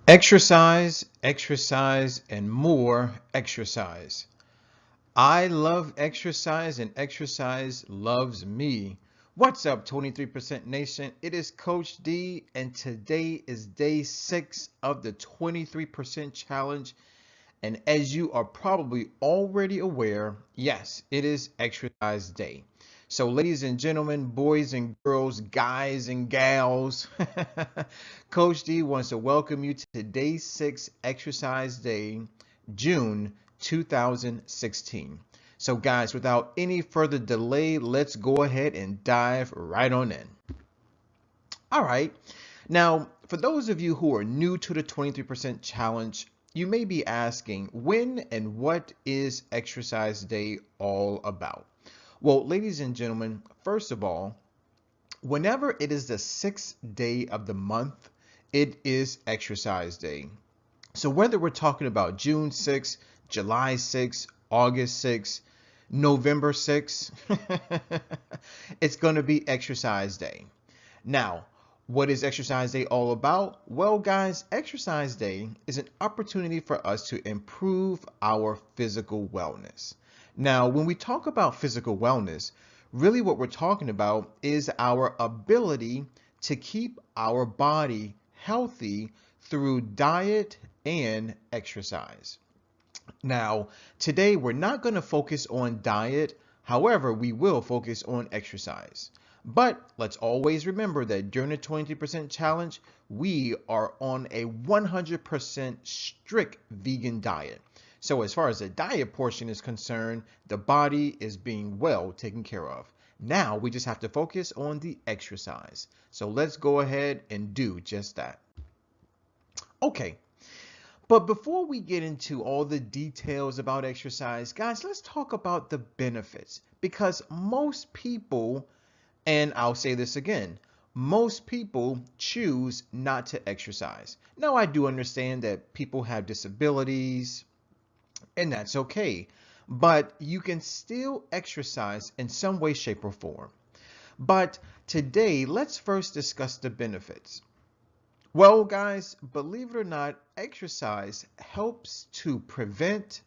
Exercise, exercise, and more exercise. I love exercise and exercise loves me. What's up, 23% Nation? It is Coach D, and today is day 6 of the 23% challenge. And as you are probably already aware, yes, it is exercise day. So, ladies and gentlemen, boys and girls, guys and gals, Coach D wants to welcome you to day 6 exercise day, June 2016. So, guys, without any further delay, let's go ahead and dive right on in. All right. Now, for those of you who are new to the 23% challenge, you may be asking, when and what is exercise day all about? Well, ladies and gentlemen, first of all, whenever it is the 6th day of the month, it is exercise day. So whether we're talking about June 6th, July 6th, August 6th, November 6th, it's going to be exercise day. Now, what is exercise day all about? Well, guys, exercise day is an opportunity for us to improve our physical wellness. Now, when we talk about physical wellness, really what we're talking about is our ability to keep our body healthy through diet and exercise. Now, today we're not going to focus on diet. However, we will focus on exercise. But let's always remember that during the 20% challenge, we are on a 100% strict vegan diet. So as far as the diet portion is concerned, the body is being well taken care of. Now we just have to focus on the exercise. So let's go ahead and do just that. Okay. But before we get into all the details about exercise, guys, let's talk about the benefits, because most people, and I'll say this again, most people choose not to exercise. Now, I do understand that people have disabilities, and that's okay, but you can still exercise in some way, shape, or form. But today, let's first discuss the benefits. Well, guys, believe it or not, exercise helps to prevent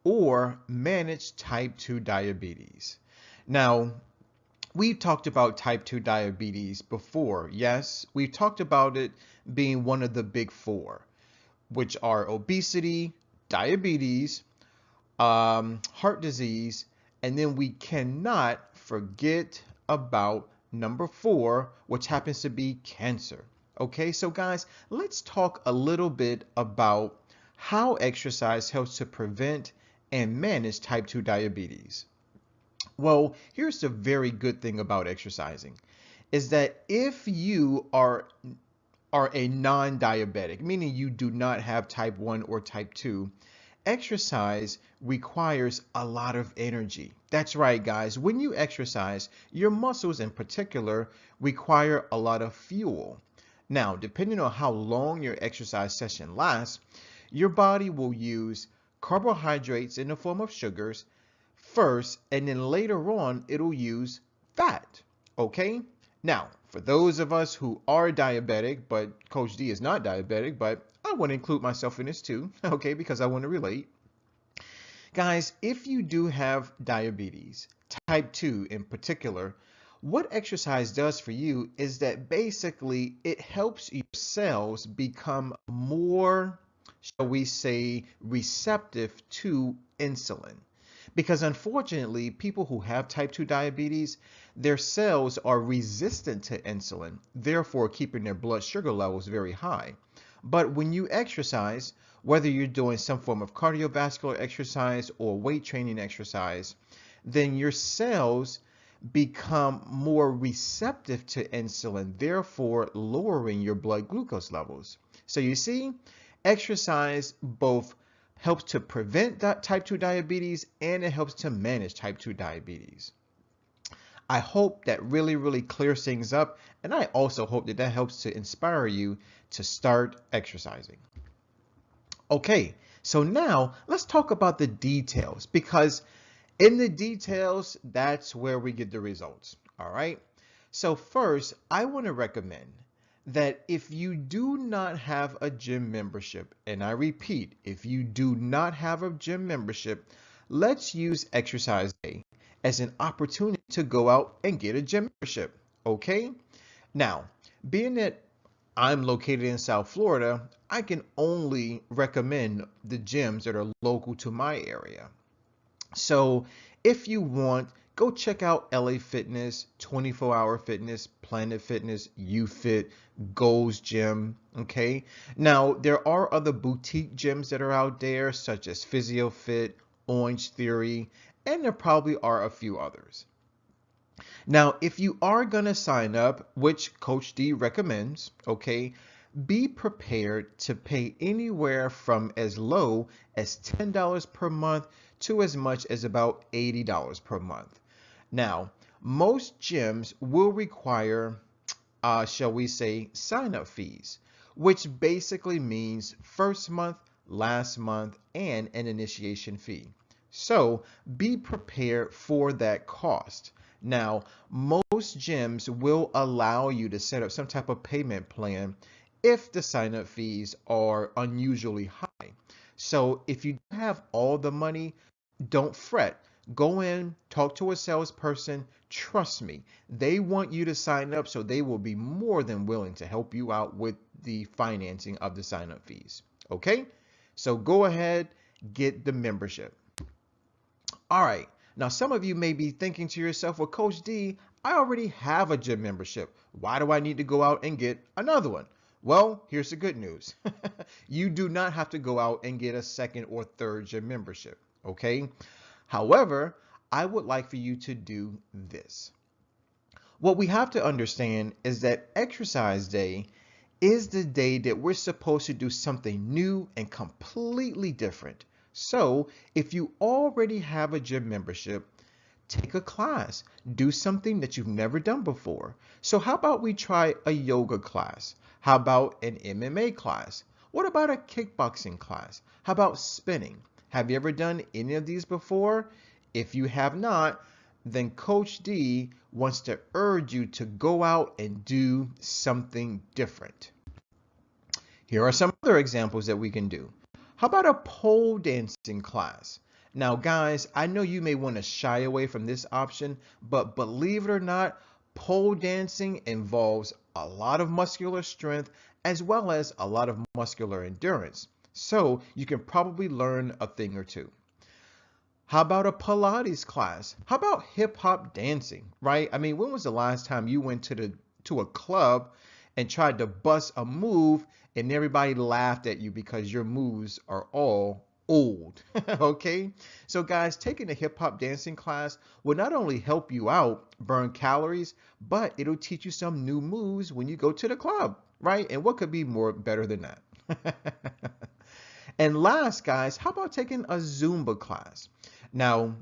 or manage type 2 diabetes. Now, we've talked about type 2 diabetes before. Yes, we've talked about it being one of the big four, which are obesity, diabetes, heart disease, and then we cannot forget about number 4, which happens to be cancer. Okay, so guys, let's talk a little bit about how exercise helps to prevent and manage type 2 diabetes. Well, here's the very good thing about exercising is that if you are a non-diabetic, meaning you do not have type 1 or type 2, exercise requires a lot of energy. That's right, guys. When you exercise, your muscles in particular require a lot of fuel. Now, depending on how long your exercise session lasts, your body will use carbohydrates in the form of sugars first, and then later on, it'll use fat. Okay? Now, for those of us who are diabetic, but Coach D is not diabetic, but I want to include myself in this too, okay, because I want to relate. Guys, if you do have diabetes, type 2 in particular, what exercise does for you is that basically it helps your cells become more, shall we say, receptive to insulin. Because unfortunately, people who have type 2 diabetes, their cells are resistant to insulin, therefore keeping their blood sugar levels very high. But when you exercise, whether you're doing some form of cardiovascular exercise or weight training exercise, then your cells become more receptive to insulin, therefore lowering your blood glucose levels. So you see, exercise both helps to prevent that type 2 diabetes and it helps to manage type 2 diabetes. I hope that really clears things up, and I also hope that that helps to inspire you to start exercising. Okay, so now let's talk about the details, because in the details, that's where we get the results. All right. So first, I want to recommend that if you do not have a gym membership, and I repeat, if you do not have a gym membership, let's use exercise day as an opportunity to go out and get a gym membership. Okay? Now, being that I'm located in South Florida, I can only recommend the gyms that are local to my area. So if you want, go check out LA Fitness, 24 Hour Fitness, Planet Fitness, YouFit, Goals Gym. Okay. Now, there are other boutique gyms that are out there, such as PhysioFit, Orange Theory, and there probably are a few others. Now, if you are going to sign up, which Coach D recommends, okay, be prepared to pay anywhere from as low as $10 per month to as much as about $80 per month. Now, most gyms will require, shall we say, sign-up fees, which basically means first month, last month, and an initiation fee. So be prepared for that cost. Now, most gyms will allow you to set up some type of payment plan if the sign-up fees are unusually high. So if you have all the money, don't fret. Go in, talk to a salesperson. Trust me, they want you to sign up, so they will be more than willing to help you out with the financing of the sign-up fees. Okay? So go ahead, get the membership. All right. Now, some of you may be thinking to yourself, well, Coach D, I already have a gym membership. Why do I need to go out and get another one? Well, here's the good news. You do not have to go out and get a second or third gym membership, okay? However, I would like for you to do this. What we have to understand is that exercise day is the day that we're supposed to do something new and completely different. So if you already have a gym membership, take a class, do something that you've never done before. So how about we try a yoga class? How about an MMA class? What about a kickboxing class? How about spinning? Have you ever done any of these before? If you have not, then Coach D wants to urge you to go out and do something different. Here are some other examples that we can do. How about a pole dancing class? Now, guys, I know you may want to shy away from this option, but believe it or not, pole dancing involves a lot of muscular strength as well as a lot of muscular endurance. So you can probably learn a thing or two. How about a Pilates class? How about hip hop dancing, right? I mean, when was the last time you went to a club and tried to bust a move and everybody laughed at you because your moves are all old? Okay? So guys, taking a hip hop dancing class will not only help you out burn calories, but it'll teach you some new moves when you go to the club, right? And what could be more better than that? And last, guys, how about taking a Zumba class? Now,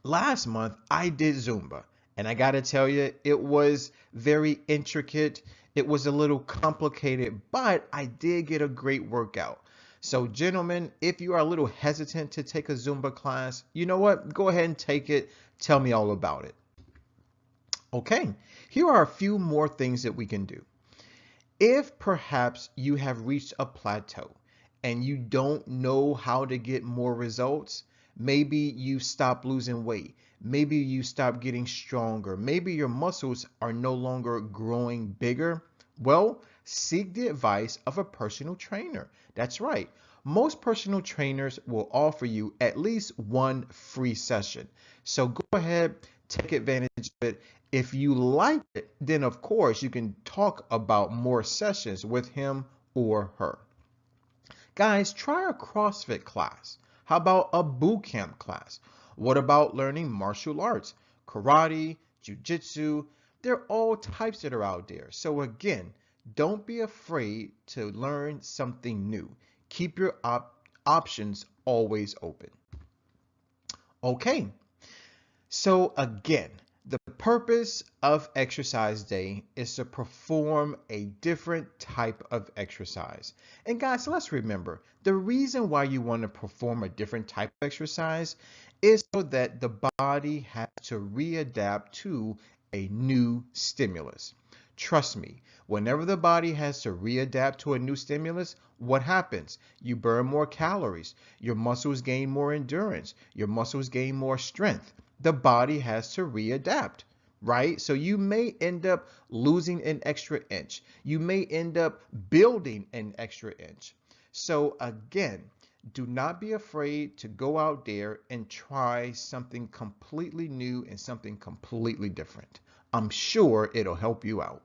last month I did Zumba, and I got to tell you, it was very intricate. It was a little complicated, but I did get a great workout. So, gentlemen, if you are a little hesitant to take a Zumba class, you know what? Go ahead and take it. Tell me all about it. Okay, here are a few more things that we can do. If perhaps you have reached a plateau and you don't know how to get more results, maybe you stop losing weight, maybe you stop getting stronger, maybe your muscles are no longer growing bigger, well, seek the advice of a personal trainer. That's right. Most personal trainers will offer you at least one free session. So go ahead, take advantage of it. If you like it, then of course you can talk about more sessions with him or her. Guys, try a CrossFit class. How about a boot camp class? What about learning martial arts, karate, jiu-jitsu? There are all types that are out there. So again, don't be afraid to learn something new. Keep your options always open. Okay, so again, the purpose of exercise day is to perform a different type of exercise. And guys, let's remember, the reason why you want to perform a different type of exercise is so that the body has to readapt to a new stimulus. Trust me, whenever the body has to readapt to a new stimulus, what happens? You burn more calories. Your muscles gain more endurance. Your muscles gain more strength. The body has to readapt, right? So you may end up losing an extra inch. You may end up building an extra inch. So again, do not be afraid to go out there and try something completely new and something completely different. I'm sure it'll help you out.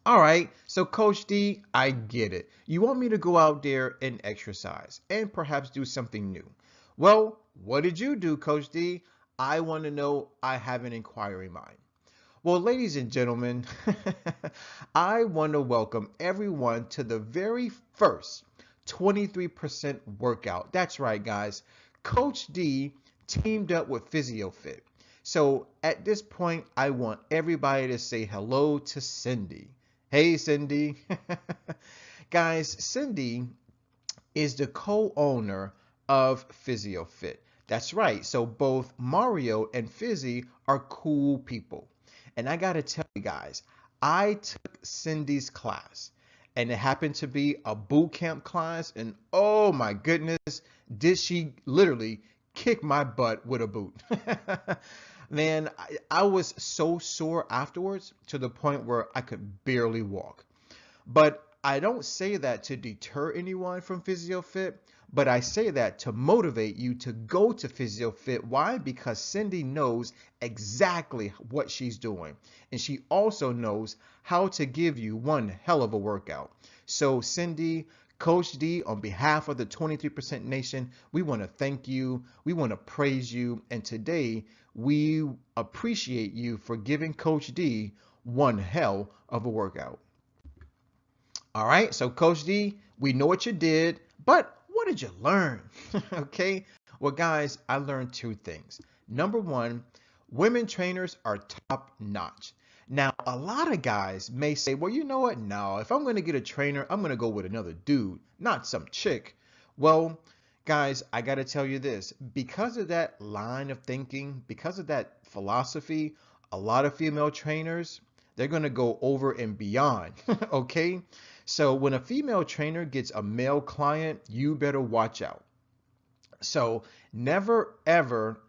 All right, so Coach D, I get it. You want me to go out there and exercise and perhaps do something new. Well, what did you do, Coach D? I want to know. I have an inquiring mind. Well, ladies and gentlemen, I want to welcome everyone to the very first 23% workout. That's right, guys. Coach D teamed up with PhysioFit. So at this point, I want everybody to say hello to Cindy. Hey, Cindy. Guys, Cindy is the co-owner of PhysioFit. That's right. So both Mario and Fizzy are cool people. And I got to tell you guys, I took Cindy's class and it happened to be a boot camp class. And oh my goodness, did she literally kick my butt with a boot. Man, I was so sore afterwards to the point where I could barely walk. But I don't say that to deter anyone from PhysioFit, but I say that to motivate you to go to PhysioFit. Why? Because Cindy knows exactly what she's doing. And she also knows how to give you one hell of a workout. So Cindy, Coach D, on behalf of the 23% Nation, we want to thank you. We want to praise you. And today, we appreciate you for giving Coach D one hell of a workout. All right, so Coach D, we know what you did, but what did you learn? Okay, well, guys, I learned two things. Number one, women trainers are top notch. Now, a lot of guys may say, well, you know what? No, if I'm going to get a trainer, I'm going to go with another dude, not some chick. Well, guys, I got to tell you this. Because of that line of thinking, because of that philosophy, a lot of female trainers, they're going to go over and beyond, okay? So when a female trainer gets a male client, you better watch out. So never, ever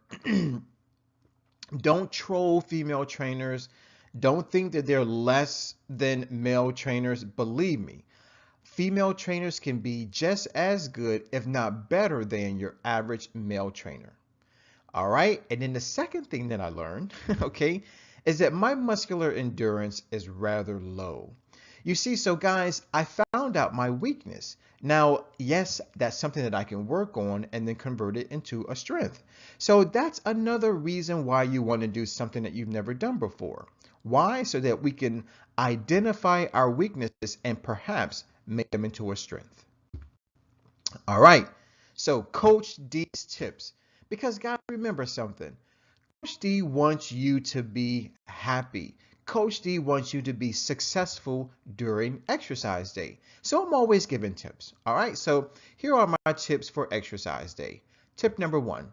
don't troll female trainers. Don't think that they're less than male trainers. Believe me, female trainers can be just as good, if not better than your average male trainer. All right. And then the second thing that I learned, okay, is that my muscular endurance is rather low. You see, so guys, I found out my weakness. Now, yes, that's something that I can work on and then convert it into a strength. So that's another reason why you want to do something that you've never done before. Why? So that we can identify our weaknesses and perhaps make them into a strength. All right. So Coach D's tips. Because guys, remember something. Coach D wants you to be happy. Coach D wants you to be successful during exercise day. So I'm always giving tips. All right, so here are my tips for exercise day. Tip number one,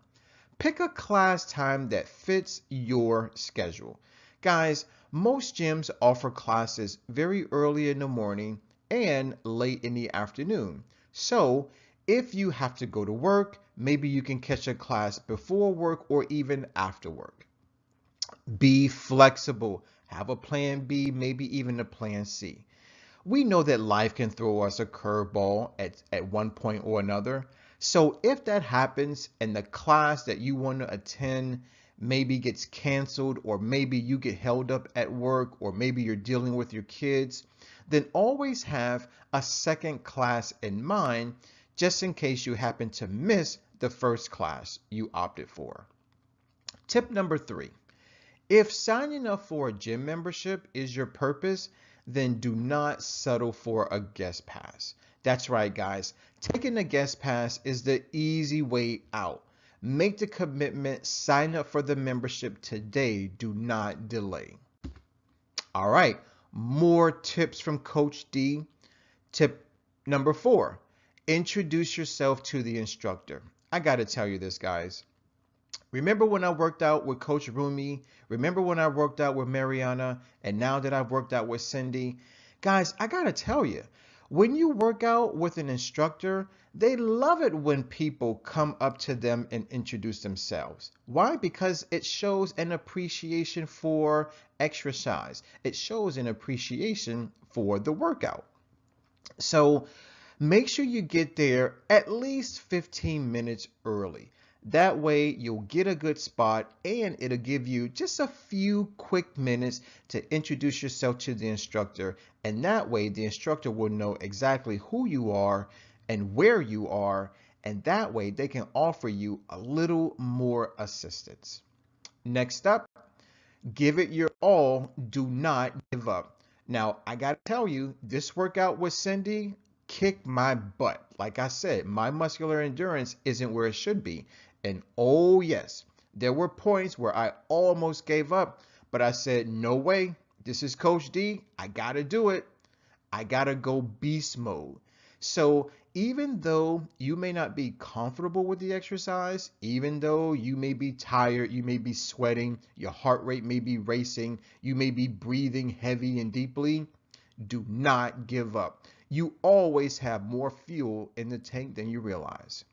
pick a class time that fits your schedule. Guys, most gyms offer classes very early in the morning and late in the afternoon. So if you have to go to work, maybe you can catch a class before work or even after work. Be flexible. Have a plan B, maybe even a plan C. We know that life can throw us a curveball at one point or another. So if that happens and the class that you want to attend maybe gets canceled, or maybe you get held up at work, or maybe you're dealing with your kids, then always have a second class in mind just in case you happen to miss the first class you opted for. Tip number three. If signing up for a gym membership is your purpose, then do not settle for a guest pass. That's right, guys. Taking a guest pass is the easy way out. Make the commitment, sign up for the membership today. Do not delay. All right, more tips from Coach D. Tip number four, introduce yourself to the instructor. I got to tell you this, guys. Remember when I worked out with Coach Rumi? Remember when I worked out with Mariana? And now that I've worked out with Cindy? Guys, I gotta tell you, when you work out with an instructor, they love it when people come up to them and introduce themselves. Why? Because it shows an appreciation for exercise. It shows an appreciation for the workout. So make sure you get there at least 15 minutes early. That way you'll get a good spot and it'll give you just a few quick minutes to introduce yourself to the instructor. And that way the instructor will know exactly who you are and where you are. And that way they can offer you a little more assistance. Next up, give it your all. Do not give up. Now, I got to tell you, this workout with Cindy kicked my butt. Like I said, my muscular endurance isn't where it should be. And oh, yes, there were points where I almost gave up, but I said, no way. This is Coach D. I got to do it. I got to go beast mode. So even though you may not be comfortable with the exercise, even though you may be tired, you may be sweating, your heart rate may be racing, you may be breathing heavy and deeply, do not give up. You always have more fuel in the tank than you realize.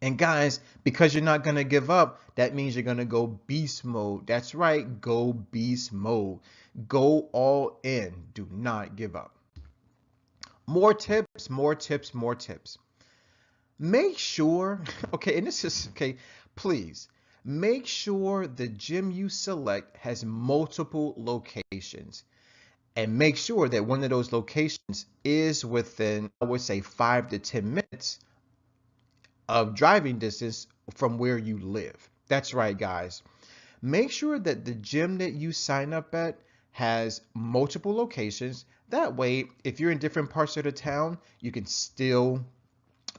And guys, because you're not going to give up, that means you're going to go beast mode. That's right, go beast mode. Go all in. Do not give up. More tips, more tips, more tips. Make sure, okay, and this is, okay, please, make sure the gym you select has multiple locations. And make sure that one of those locations is within, I would say, 5 to 10 minutes of driving distance from where you live. That's right, guys. Make sure that the gym that you sign up at has multiple locations. That way, if you're in different parts of the town, you can still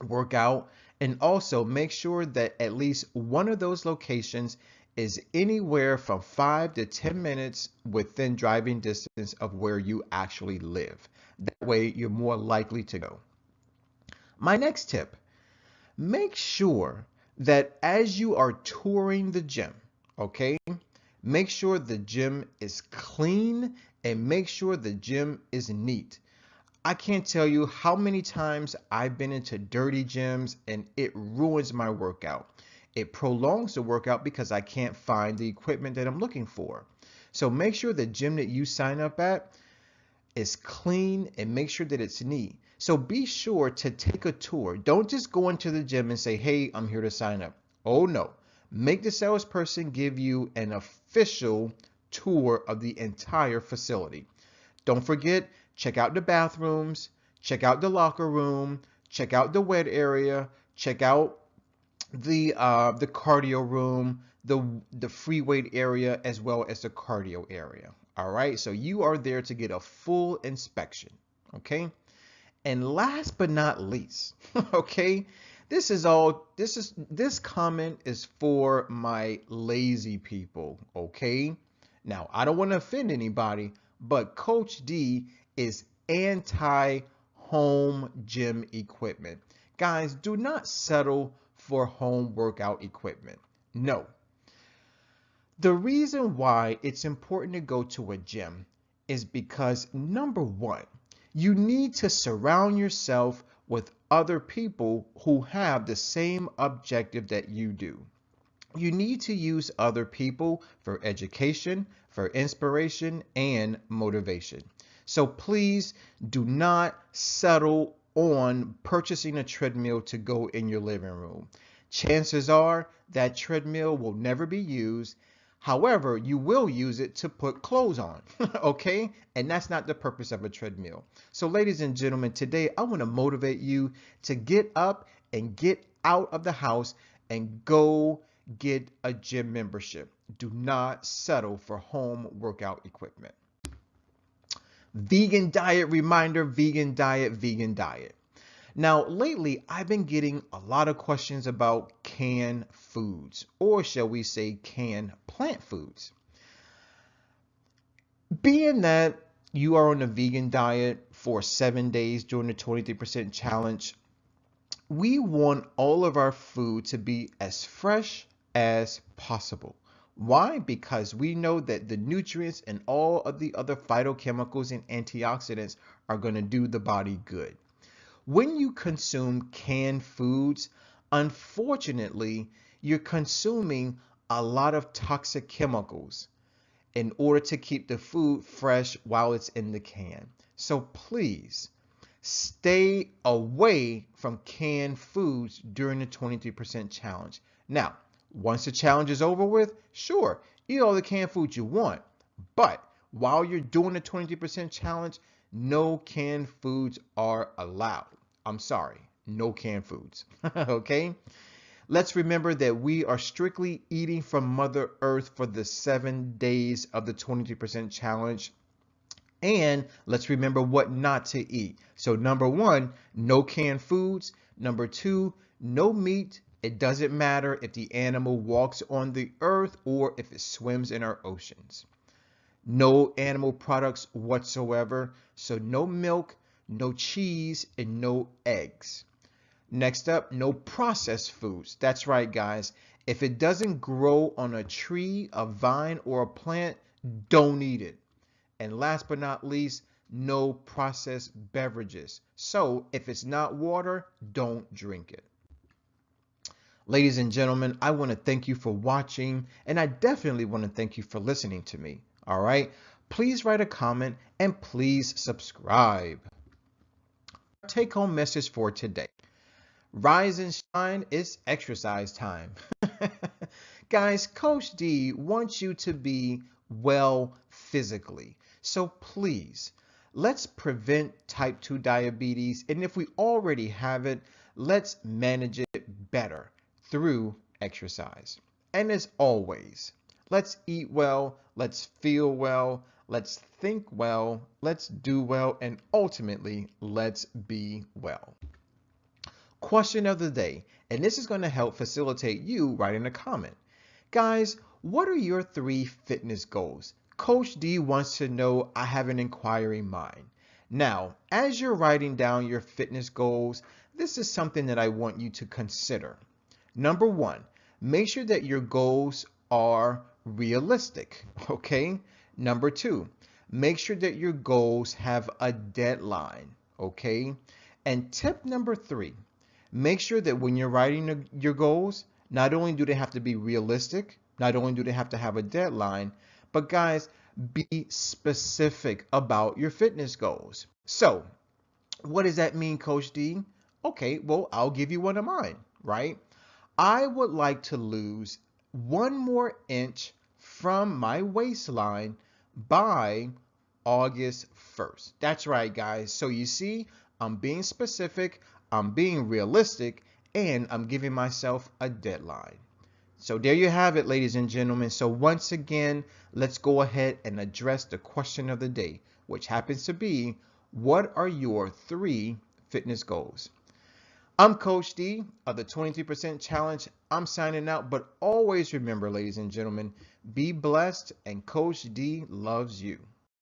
work out. And also make sure that at least one of those locations is anywhere from 5 to 10 minutes within driving distance of where you actually live. That way, you're more likely to go. My next tip, make sure that as you are touring the gym, okay, make sure the gym is clean and make sure the gym is neat. I can't tell you how many times I've been into dirty gyms and it ruins my workout. It prolongs the workout because I can't find the equipment that I'm looking for. So make sure the gym that you sign up at is clean and make sure that it's neat. So be sure to take a tour. Don't just go into the gym and say, hey, I'm here to sign up. Oh no. Make the salesperson give you an official tour of the entire facility. Don't forget, check out the bathrooms, check out the locker room, check out the wet area, check out the cardio room, the free weight area, as well as the cardio area. All right, so you are there to get a full inspection. Okay, and last but not least, okay, this comment is for my lazy people. Okay, now I don't want to offend anybody, but Coach D is anti home gym equipment. Guys, do not settle for home workout equipment. No. The reason why it's important to go to a gym is because number one, you need to surround yourself with other people who have the same objective that you do. You need to use other people for education, for inspiration, and motivation. So please do not settle on purchasing a treadmill to go in your living room. Chances are that treadmill will never be used. However, you will use it to put clothes on, okay? And that's not the purpose of a treadmill. So ladies and gentlemen, today I want to motivate you to get up and get out of the house and go get a gym membership. Do not settle for home workout equipment. Vegan diet reminder, vegan diet, vegan diet. Now, lately, I've been getting a lot of questions about canned foods, or shall we say canned plant foods. Being that you are on a vegan diet for 7 days during the 23% challenge, we want all of our food to be as fresh as possible. Why? Because we know that the nutrients and all of the other phytochemicals and antioxidants are going to do the body good. When you consume canned foods, unfortunately, you're consuming a lot of toxic chemicals in order to keep the food fresh while it's in the can. So please stay away from canned foods during the 23% challenge. Now, once the challenge is over with, sure, eat all the canned foods you want. But while you're doing the 23% challenge, no canned foods are allowed. I'm sorry, no canned foods. Okay? Let's remember that we are strictly eating from Mother Earth for the 7 days of the 23% challenge. And let's remember what not to eat. So number 1, no canned foods. Number 2, no meat. It doesn't matter if the animal walks on the earth or if it swims in our oceans. No animal products whatsoever. So no milk, no cheese, and no eggs. Next up, no processed foods. That's right, guys. If it doesn't grow on a tree, a vine, or a plant, don't eat it. And last but not least, no processed beverages. So if it's not water, don't drink it. Ladies and gentlemen, I want to thank you for watching, and I definitely want to thank you for listening to me. All right? Please write a comment and please subscribe. Take home message for today. Rise and shine, it's exercise time. Guys, Coach D wants you to be well physically. So please, let's prevent type 2 diabetes. And if we already have it, let's manage it better through exercise. And as always, let's eat well, let's feel well, let's think well, let's do well, and ultimately, let's be well. Question of the day, and this is going to help facilitate you writing a comment. Guys, what are your 3 fitness goals? Coach D wants to know. I have an inquiring mind. Now, as you're writing down your fitness goals, this is something that I want you to consider. Number 1, make sure that your goals are realistic, okay? Number 2, make sure that your goals have a deadline, okay? And tip number 3, make sure that when you're writing your goals, not only do they have to be realistic, not only do they have to have a deadline, but guys, be specific about your fitness goals. So, what does that mean, Coach D? Okay, well, I'll give you one of mine, right? I would like to lose 1 more inch from my waistline by August 1st. That's right, guys. So you see, I'm being specific, I'm being realistic, and I'm giving myself a deadline. So there you have it, ladies and gentlemen. So once again, let's go ahead and address the question of the day, which happens to be, what are your 3 fitness goals? I'm Coach D of the 23% Challenge. I'm signing out, but always remember, ladies and gentlemen, be blessed, and Coach D loves you.